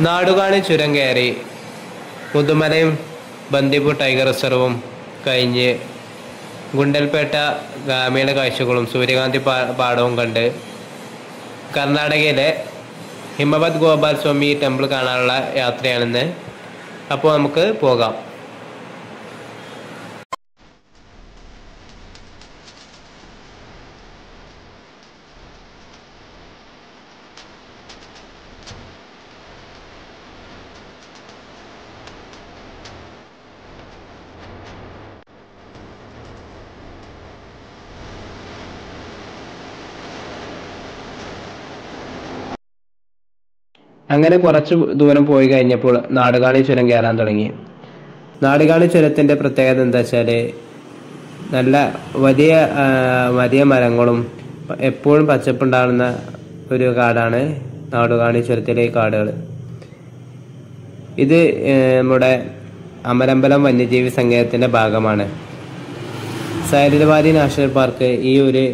നാടുകാണി ചുരം കയറി മുതുമലയും ബന്ദിപ്പൂർ ടൈഗർ റിസർവും കഴിഞ്ഞ് ഗുണ്ടൽപേട്ട ഗ്രാമീണ കാഴ്ചകളും സൂര്യകാന്തി പാടവും കണ്ട് കർണാടകയിലെ ഹിമവത് ഗോപാൽ സ്വാമി ടെമ്പിൾ കാണാനുള്ള യാത്രയാണിന്ന്. അപ്പോൾ നമുക്ക് പോകാം. അങ്ങനെ കുറച്ച് ദൂരം പോയി കഴിഞ്ഞപ്പോൾ നാടുകാണി ചുരം കയറാൻ തുടങ്ങി. നാടുകാണി ചുരത്തിൻ്റെ പ്രത്യേകത എന്താ വെച്ചാൽ നല്ല വലിയ മരങ്ങളും എപ്പോഴും പച്ചപ്പുണ്ടാകുന്ന ഒരു കാടാണ് നാടുകാണി ചുരത്തിലെ കാടുകൾ. ഇത് നമ്മുടെ അമരമ്പലം വന്യജീവി സങ്കേതത്തിൻ്റെ ഭാഗമാണ്. സൈലന്റ് നാഷണൽ പാർക്ക് ഈ ഒരു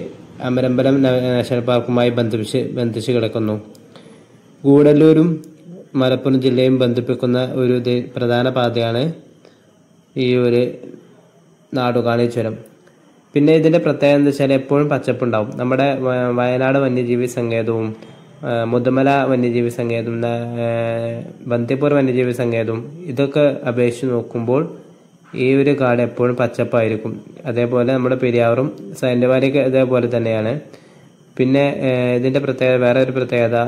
അമരമ്പലം നാഷണൽ പാർക്കുമായി ബന്ധിച്ച് കിടക്കുന്നു. ഗൂഡല്ലൂരും മലപ്പുറം ജില്ലയും ബന്ധിപ്പിക്കുന്ന ഒരു പ്രധാന പാതയാണ് ഈ ഒരു നാടുകാണി ചുരം. പിന്നെ ഇതിൻ്റെ പ്രത്യേകത എന്താ വെച്ചാൽ എപ്പോഴും പച്ചപ്പുണ്ടാവും. നമ്മുടെ വയനാട് വന്യജീവി സങ്കേതവും മുതുമല വന്യജീവി സങ്കേതവും ബന്ദിപ്പൂർ വന്യജീവി സങ്കേതവും ഇതൊക്കെ അപേക്ഷിച്ച് നോക്കുമ്പോൾ ഈ ഒരു കാട് എപ്പോഴും പച്ചപ്പായിരിക്കും. അതേപോലെ നമ്മുടെ പെരിയാറും സൈലന്റ് വാലിയൊക്കെ ഇതേപോലെ തന്നെയാണ്. പിന്നെ ഇതിൻ്റെ വേറെ ഒരു പ്രത്യേകത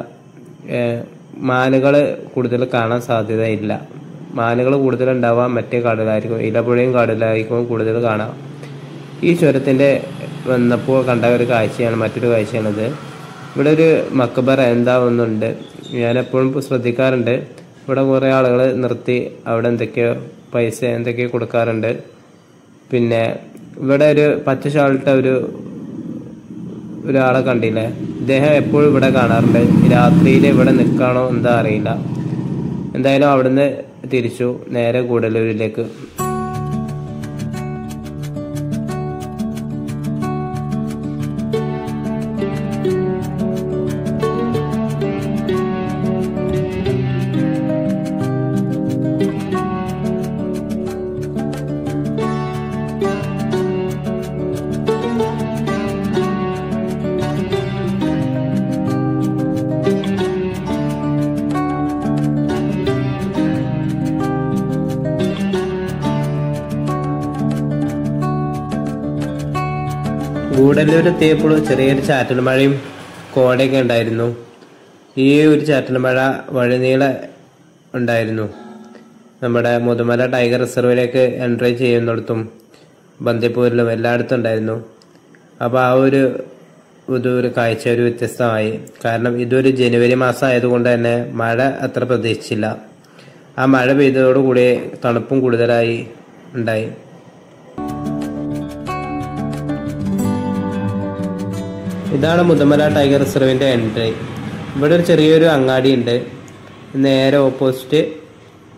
മാനുകൾ കൂടുതൽ കാണാൻ സാധ്യതയില്ല. മാനുകൾ കൂടുതലുണ്ടാവാൻ മറ്റേ കാടുകളായിരിക്കും, ഇലപ്പുഴയും കാടുകളായിരിക്കും കൂടുതൽ കാണാം. ഈ ചുരത്തിൻ്റെ വന്നപ്പോൾ കണ്ട ഒരു കാഴ്ചയാണ്, മറ്റൊരു കാഴ്ചയാണിത്. ഇവിടെ ഒരു മക്ബറ എന്താ ഒന്നുണ്ട്, ഞാനെപ്പോഴും ശ്രദ്ധിക്കാറുണ്ട്. ഇവിടെ കുറേ ആളുകൾ നിർത്തി അവിടെ എന്തൊക്കെയോ പൈസ എന്തൊക്കെയോ കൊടുക്കാറുണ്ട്. പിന്നെ ഇവിടെ ഒരു പച്ച ഷാളിട്ട ഒരാളെ കണ്ടില്ലേ, ഇദ്ദേഹം എപ്പോഴും ഇവിടെ കാണാറുണ്ട്. രാത്രിയിൽ ഇവിടെ നിൽക്കാണോ എന്താ അറിയില്ല. എന്തായാലും അവിടുന്ന് തിരിച്ചു നേരെ ഗൂഡല്ലൂരിലേക്ക്. ഗൂഡല്ലൂർ എത്തിയപ്പോൾ ചെറിയൊരു ചാറ്റൽ മഴയും കോടയൊക്കെ ഉണ്ടായിരുന്നു. ഈ ഒരു ചാറ്റൽ മഴ വഴിനീളെ ഉണ്ടായിരുന്നു. നമ്മുടെ മുതുമല ടൈഗർ റിസർവിലേക്ക് എൻട്രി ചെയ്യുന്നിടത്തും ബന്ദിപ്പൂരിലും എല്ലായിടത്തും ഉണ്ടായിരുന്നു. അപ്പോൾ ആ ഒരു കാഴ്ച ഒരു വ്യത്യസ്തമായി. കാരണം ഇതൊരു ജനുവരി മാസം ആയതുകൊണ്ട് തന്നെ മഴ അത്ര പ്രതീക്ഷിച്ചില്ല. ആ മഴ പെയ്തതോടുകൂടി തണുപ്പും കൂടുതലായി ഉണ്ടായി. ഇതാണ് മുതുമല ടൈഗർ റിസർവിൻ്റെ എൻട്രി. ഇവിടെ ഒരു ചെറിയൊരു അങ്ങാടി ഉണ്ട്, നേരെ ഓപ്പോസിറ്റ്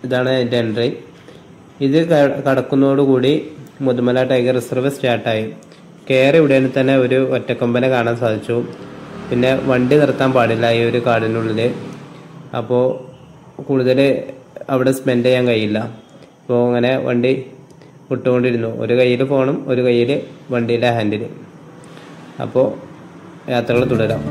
ഇതാണ് അതിൻ്റെ എൻട്രി. ഇത് കടക്കുന്നതോടുകൂടി മുതുമല ടൈഗർ റിസർവ് സ്റ്റാർട്ടായി. കയറി ഉടനെ തന്നെ ഒരു ഒറ്റക്കൊമ്പനെ കാണാൻ സാധിച്ചു. പിന്നെ വണ്ടി നിർത്താൻ പാടില്ല ഈ ഒരു കാടിനുള്ളിൽ. അപ്പോൾ കൂടുതൽ അവിടെ സ്പെൻഡ് ചെയ്യാൻ കഴിയില്ല. അപ്പോൾ അങ്ങനെ വണ്ടി വിട്ടുകൊണ്ടിരുന്നു. ഒരു കയ്യിൽ ഫോണും ഒരു കയ്യിൽ വണ്ടിയിലെ ഹാൻഡിൽ. അപ്പോൾ യാത്രകൾ തുടരാം.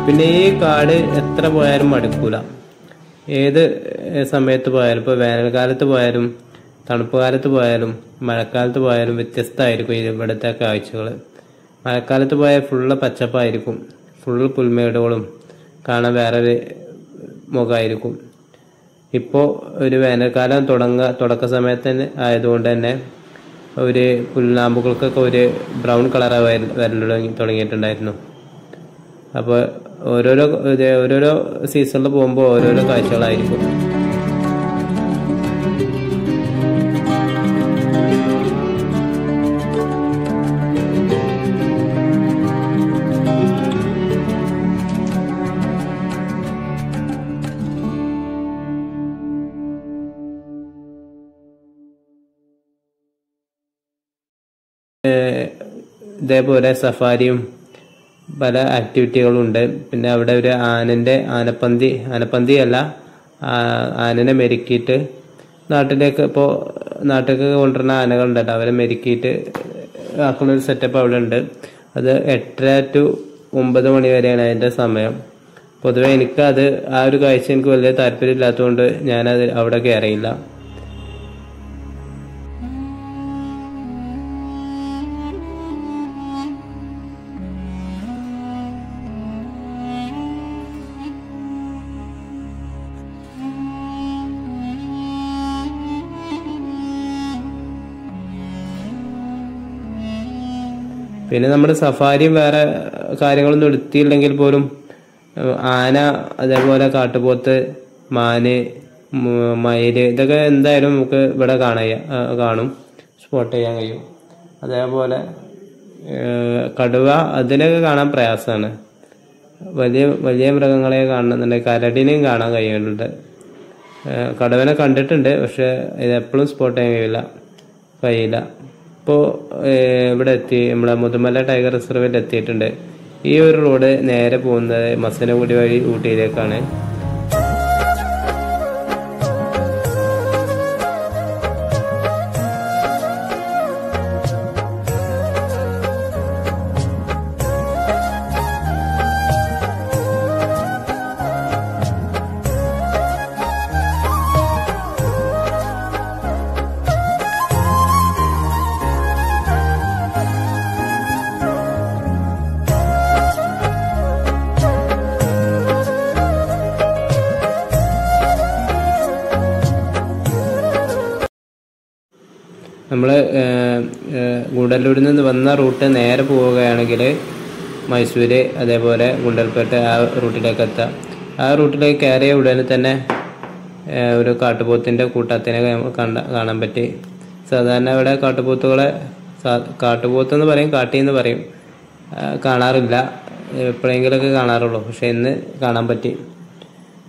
പിന്നെ ഈ കാട് എത്ര പോയാലും മടുക്കൂല. ഏത് സമയത്ത് പോയാലും, ഇപ്പോൾ വേനൽക്കാലത്ത് പോയാലും തണുപ്പ് കാലത്ത് പോയാലും മഴക്കാലത്ത് പോയാലും വ്യത്യസ്തമായിരിക്കും ഇവിടുത്തെ കാഴ്ചകൾ. മഴക്കാലത്ത് പോയാൽ ഫുള്ള് പച്ചപ്പായിരിക്കും, ഫുള്ള് പുൽമേടുകളും കാണാൻ വേറൊരു മുഖമായിരിക്കും. ഇപ്പോൾ ഒരു വേനൽക്കാലം തുടക്ക സമയത്ത് ആയതുകൊണ്ട് തന്നെ ഒരു പുൽനാമ്പുകൾക്കൊക്കെ ഒരു ബ്രൗൺ കളറായി വരൽ തുടങ്ങിയിട്ടുണ്ടായിരുന്നു. അപ്പോൾ ഓരോരോ സീസണിൽ പോകുമ്പോൾ ഓരോരോ കാഴ്ചകളായിരിക്കും. ഇതേപോലെ സഫാരിയും പല ആക്ടിവിറ്റികളും ഉണ്ട്. പിന്നെ അവിടെ ഒരു ആനപ്പന്തി അല്ല, ആനനെ മെരുക്കിയിട്ട് നാട്ടിലേക്ക് കൊണ്ടുവരുന്ന ആനകളുണ്ടല്ലോ, അവരെ മെരുക്കിയിട്ട് ആക്കുന്നൊരു സെറ്റപ്പ് അവിടെ ഉണ്ട്. അത് 8:30 to 9 മണി വരെയാണ് അതിൻ്റെ സമയം. പൊതുവെ ആ ഒരു കാഴ്ച എനിക്ക് വലിയ താല്പര്യമില്ലാത്തതുകൊണ്ട് ഞാനത് അവിടെ കയറിയില്ല. പിന്നെ നമ്മുടെ സഫാരിയും വേറെ കാര്യങ്ങളൊന്നും എടുത്തില്ലെങ്കിൽ പോലും ആന, അതേപോലെ കാട്ടുപോത്ത്, മാന്, മയില്, ഇതൊക്കെ എന്തായാലും നമുക്ക് ഇവിടെ കാണും, സ്പോട്ട് ചെയ്യാൻ കഴിയും. അതേപോലെ കടുവ, അതിനൊക്കെ കാണാൻ പ്രയാസമാണ്. വലിയ വലിയ മൃഗങ്ങളെ കാണുന്നുണ്ടെങ്കിൽ കരടിനെയും കാണാൻ കഴിയുന്നുണ്ട്. കടുവനെ കണ്ടിട്ടുണ്ട്, പക്ഷെ ഇതെപ്പോഴും സ്പോട്ട് ചെയ്യാൻ കഴിയില്ല. ഇപ്പോൾ ഇവിടെ നമ്മളെ മുതുമല ടൈഗർ റിസർവിൽ എത്തിയിട്ടുണ്ട്. ഈ ഒരു റോഡ് നേരെ പോകുന്നത് മസനഗുഡി വഴി ഊട്ടിയിലേക്കാണ്. നമ്മൾ ഗൂഡല്ലൂരിൽ നിന്ന് വന്ന റൂട്ട് നേരെ പോവുകയാണെങ്കിൽ മൈസൂര്, അതേപോലെ ഗുണ്ടൽപേട്ട്, ആ റൂട്ടിലേക്ക് എത്താം. ആ റൂട്ടിലേക്ക് കയറിയ ഉടനെ തന്നെ ഒരു കാട്ടുപോത്തിൻ്റെ കൂട്ടത്തിനെ കാണാൻ പറ്റി. സാധാരണ ഇവിടെ കാട്ടുപോത്തെന്ന് പറയും, കാട്ടിയെന്ന് പറയും, കാണാറില്ല, എപ്പോഴെങ്കിലുമൊക്കെ കാണാറുള്ളൂ. പക്ഷെ ഇന്ന് കാണാൻ പറ്റി.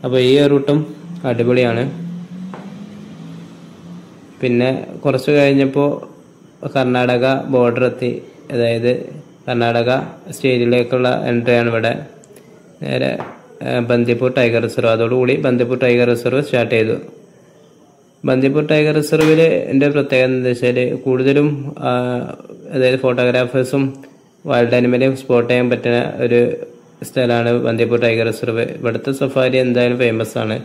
അപ്പോൾ ഈ റൂട്ടും അടിപൊളിയാണ്. പിന്നെ കുറച്ച് കഴിഞ്ഞപ്പോൾ കർണാടക ബോർഡർ എത്തി. അതായത് കർണാടക സ്റ്റേറ്റിലേക്കുള്ള എൻട്രിയാണ് ഇവിടെ. നേരെ ബന്ദിപ്പൂർ ടൈഗർ റിസർവ്, അതോടുകൂടി ബന്ദിപ്പൂർ ടൈഗർ റിസർവ് സ്റ്റാർട്ട് ചെയ്തു. ബന്ദിപ്പൂർ ടൈഗർ റിസർവിൽ എൻ്റെ പ്രത്യേകത എന്താ വെച്ചാൽ കൂടുതലും അതായത് ഫോട്ടോഗ്രാഫേഴ്സും വൈൽഡ് ആനിമലെയും സ്പോട്ട് ചെയ്യാൻ പറ്റുന്ന ഒരു സ്ഥലമാണ് ബന്ദിപ്പൂർ ടൈഗർ റിസർവ്. ഇവിടുത്തെ സഫാരി എന്തായാലും ഫേമസ് ആണ്.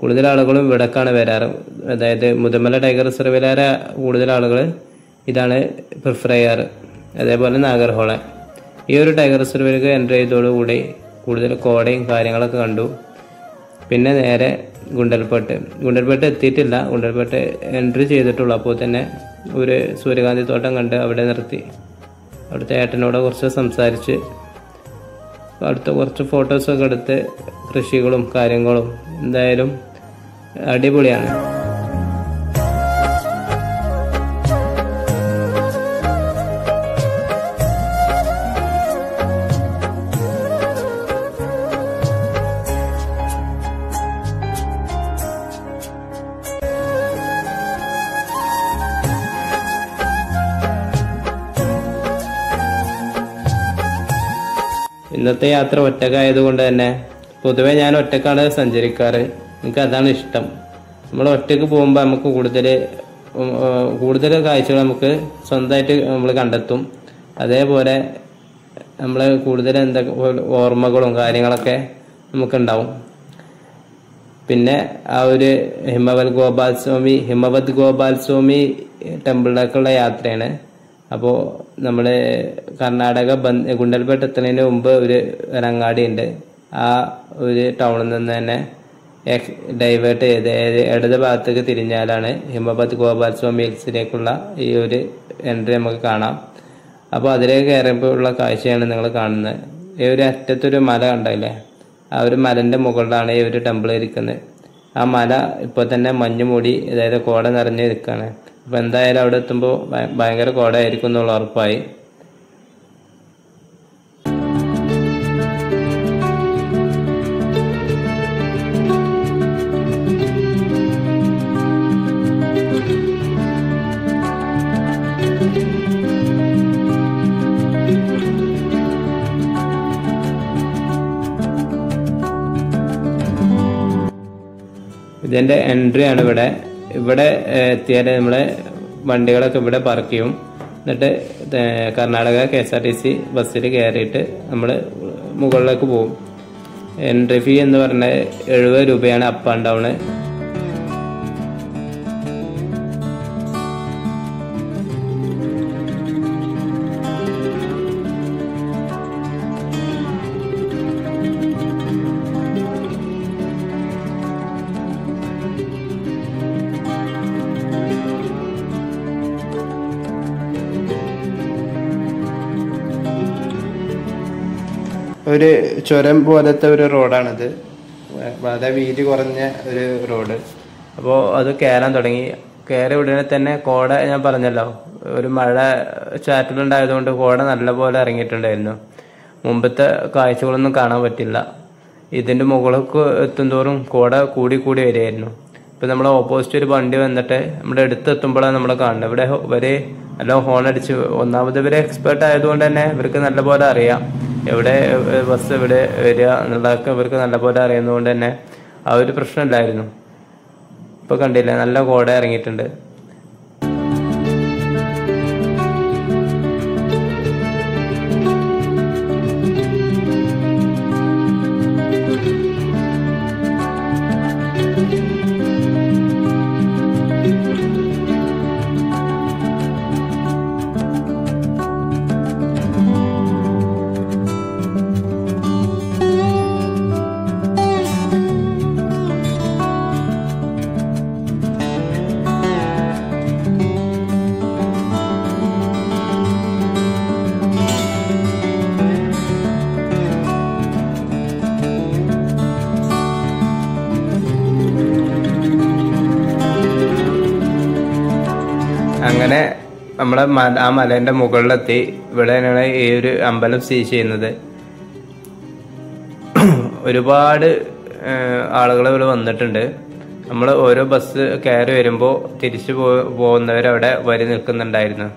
കൂടുതൽ ആളുകളും ഇവിടേക്കാണ് വരാറ്. അതായത് മുതുമല ടൈഗർ റിസർവിലേറെ കൂടുതൽ ആളുകൾ ഇതാണ് പ്രിഫർ ചെയ്യാറ്. അതേപോലെ നാഗർഹോള. ഈ ഒരു ടൈഗർ റിസർവിലേക്ക് എൻ്റർ ചെയ്തതോടുകൂടി കൂടുതൽ കോടയും കാര്യങ്ങളൊക്കെ കണ്ടു. പിന്നെ നേരെ ഗുണ്ടൽപേട്ട് എത്തിയിട്ടില്ല, ഗുണ്ടൽപേട്ട് എൻട്രി ചെയ്തിട്ടുള്ളൂ. അപ്പോൾ തന്നെ ഒരു സൂര്യകാന്തി തോട്ടം കണ്ട് അവിടെ നിർത്തി. അവിടുത്തെ ഏട്ടനോട് കുറച്ച് സംസാരിച്ച് അടുത്ത കുറച്ച് ഫോട്ടോസൊക്കെ എടുത്ത് കൃഷികളും കാര്യങ്ങളും എന്തായാലും അടിപൊളിയാണ്. ഇന്നത്തെ യാത്ര ഒറ്റക്കായതുകൊണ്ട് തന്നെ പൊതുവെ ഞാൻ ഒറ്റക്കാണ് സഞ്ചരിക്കാറ്. എനിക്ക് അതാണ് ഇഷ്ടം. നമ്മൾ ഒറ്റക്ക് പോകുമ്പോൾ നമുക്ക് കൂടുതൽ കാഴ്ചകൾ നമുക്ക് സ്വന്തമായിട്ട് നമ്മൾ കണ്ടെത്തും. അതേപോലെ നമ്മൾ കൂടുതൽ ഓർമ്മകളും കാര്യങ്ങളൊക്കെ നമുക്കുണ്ടാവും. പിന്നെ ആ ഒരു ഹിമവത് ഗോപാൽ സ്വാമി ടെമ്പിളിലേക്കുള്ള യാത്രയാണ്. അപ്പോൾ നമ്മൾ കർണാടക ഗുണ്ടൽപേട്ട് എത്തുന്നതിന് മുമ്പ് ഒരു അങ്ങാടി ഉണ്ട്. ആ ഒരു ടൗണിൽ നിന്ന് തന്നെ ഡൈവേർട്ട് ചെയ്ത് ഇടത് ഭാഗത്തേക്ക് തിരിഞ്ഞാലാണ് ഹിമവത് ഗോപാൽ സ്വാമി ഹിൽസിലേക്കുള്ള ഈ ഒരു എൻട്രി നമുക്ക് കാണാം. അപ്പോൾ അതിലേക്ക് കയറുമ്പോൾ ഉള്ള കാഴ്ചയാണ് നിങ്ങൾ കാണുന്നത്. ഈ ഒരു അറ്റത്തൊരു മല കണ്ടില്ലേ, ആ ഒരു മലൻ്റെ മുകളിലാണ് ഈ ഒരു ടെമ്പിൾ ഇരിക്കുന്നത്. ആ മല ഇപ്പോൾ തന്നെ മഞ്ഞ് മൂടി, അതായത് കോട നിറഞ്ഞ് നിൽക്കുകയാണ്. അപ്പോൾ എന്തായാലും അവിടെ എത്തുമ്പോൾ ഭയങ്കര കോടയായിരിക്കും എന്നുള്ള ഉറപ്പായി. ഇതിൻ്റെ എൻട്രി ആണ് ഇവിടെ. ഇവിടെ എത്തിയാൽ നമ്മളെ വണ്ടികളൊക്കെ ഇവിടെ പാർക്ക് ചെയ്യും. എന്നിട്ട് കർണാടക KSRTC ബസ്സിൽ കയറിയിട്ട് നമ്മൾ മുകളിലേക്ക് പോകും. എൻട്രി ഫീ എന്ന് പറഞ്ഞാൽ 70 രൂപയാണ് അപ്പ് ആൻഡ് ഡൗൺ. ഒരു ചുരം പോലത്തെ ഒരു റോഡാണിത്. വളരെ വീതി കുറഞ്ഞ ഒരു റോഡ്. അപ്പോൾ അത് കയറാൻ തുടങ്ങി. കയറി ഉടനെ തന്നെ കോട, ഞാൻ പറഞ്ഞല്ലോ ഒരു മഴ ചാറ്റലുണ്ടായതുകൊണ്ട് കോട നല്ലപോലെ ഇറങ്ങിയിട്ടുണ്ടായിരുന്നു. മുമ്പത്തെ കാഴ്ചകളൊന്നും കാണാൻ പറ്റില്ല. ഇതിൻ്റെ മുകളിലേക്ക് എത്തുന്തോറും കോട കൂടി കൂടി വരികയായിരുന്നു. ഇപ്പം നമ്മൾ ഓപ്പോസിറ്റ് ഒരു വണ്ടി വന്നിട്ട് നമ്മുടെ അടുത്തെത്തുമ്പോഴാണ് നമ്മൾ കാണുന്നത്. ഇവിടെ ഇവര് നല്ല ഹോൺ അടിച്ച്, ഒന്നാമത് ഇവര് എക്സ്പേർട്ട് ആയതുകൊണ്ട് തന്നെ ഇവർക്ക് നല്ലപോലെ അറിയാം എവിടെ ബസ് എവിടെ വരിക എന്നുള്ളതൊക്കെ ഇവർക്ക് നല്ലപോലെ അറിയുന്നതുകൊണ്ട് തന്നെ ആ ഒരു പ്രശ്നമില്ലായിരുന്നു. ഇപ്പൊ കണ്ടില്ലേ, നല്ല കോട ഇറങ്ങിയിട്ടുണ്ട്. അങ്ങനെ നമ്മളെ ആ മലേന്റെ മുകളിലെത്തി. ഇവിടെ തന്നെയാണ് ഈ ഒരു അമ്പലം സ്ഥിതി ചെയ്യുന്നത്. ഒരുപാട് ആളുകൾ ഇവിടെ വന്നിട്ടുണ്ട്. നമ്മൾ ഓരോ ബസ് കയറി വരുമ്പോൾ തിരിച്ചു പോകുന്നവരവിടെ വരി നിൽക്കുന്നുണ്ടായിരുന്നു.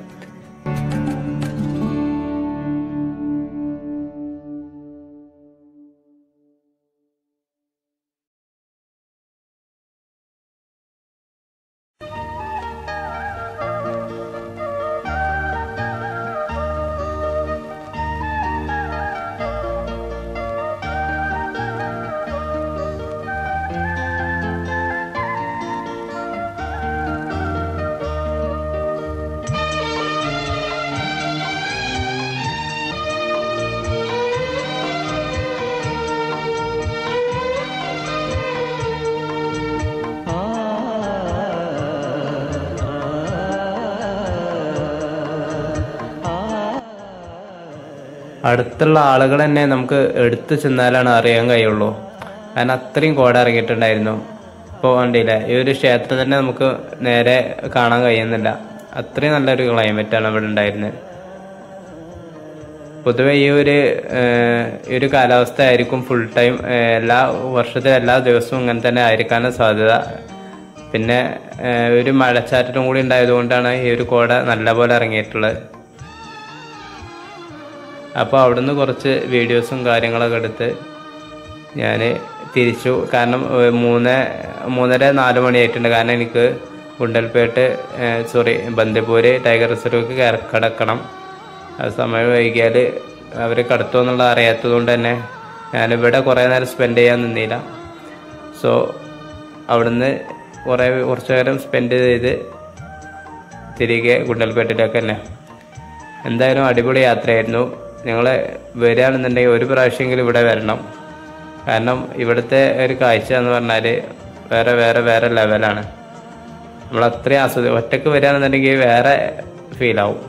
അടുത്തുള്ള ആളുകൾ തന്നെ നമുക്ക് എടുത്തു ചെന്നാലാണ് അറിയാൻ കഴിയുള്ളൂ. കാരണം അത്രയും കോട ഇറങ്ങിയിട്ടുണ്ടായിരുന്നു. ഇപ്പോൾ കണ്ടില്ലേ, ഈ ഒരു ക്ഷേത്രം തന്നെ നമുക്ക് നേരെ കാണാൻ കഴിയുന്നില്ല. അത്രയും നല്ലൊരു ക്ലൈമറ്റാണ് ഇവിടെ ഉണ്ടായിരുന്നത്. പൊതുവെ ഈ ഒരു കാലാവസ്ഥ ആയിരിക്കും ഫുൾ ടൈം, എല്ലാ വർഷത്തിലും എല്ലാ ദിവസവും ഇങ്ങനെ തന്നെ ആയിരിക്കാനും സാധ്യത. പിന്നെ ഒരു മഴച്ചാറ്റലും കൂടി ഉണ്ടായതുകൊണ്ടാണ് ഈ ഒരു കോട നല്ലപോലെ ഇറങ്ങിയിട്ടുള്ളത്. അപ്പോൾ അവിടുന്ന് കുറച്ച് വീഡിയോസും കാര്യങ്ങളൊക്കെ എടുത്ത് ഞാൻ തിരിച്ചു. കാരണം 3:30-4 മണിയായിട്ടുണ്ട്. കാരണം എനിക്ക് ഗുണ്ടൽപേട്ട് ബന്ദിപ്പൂര് ടൈഗർ റിസർവിലേക്ക് കടക്കണം. അത് സമയം വൈകിയാൽ അവർ കടത്തുമെന്നുള്ളത് അറിയാത്തത് കൊണ്ട് തന്നെ ഞാനിവിടെ കുറേ നേരം സ്പെൻഡ് ചെയ്യാൻ നിന്നില്ല. സോ അവിടുന്ന് കുറച്ച് നേരം സ്പെൻഡ് ചെയ്ത് തിരികെ ഗുണ്ടൽപേട്ടിലേക്ക് തന്നെ. എന്തായാലും അടിപൊളി യാത്രയായിരുന്നു. നിങ്ങൾ വരികയാണെന്നുണ്ടെങ്കിൽ ഒരു പ്രാവശ്യമെങ്കിലും ഇവിടെ വരണം. കാരണം ഇവിടുത്തെ ഒരു കാഴ്ച എന്ന് പറഞ്ഞാൽ വേറെ ലെവലാണ്. നമ്മൾ അത്രയും ഒറ്റക്ക് വരികയാണെന്നുണ്ടെങ്കിൽ വേറെ ഫീലാവും.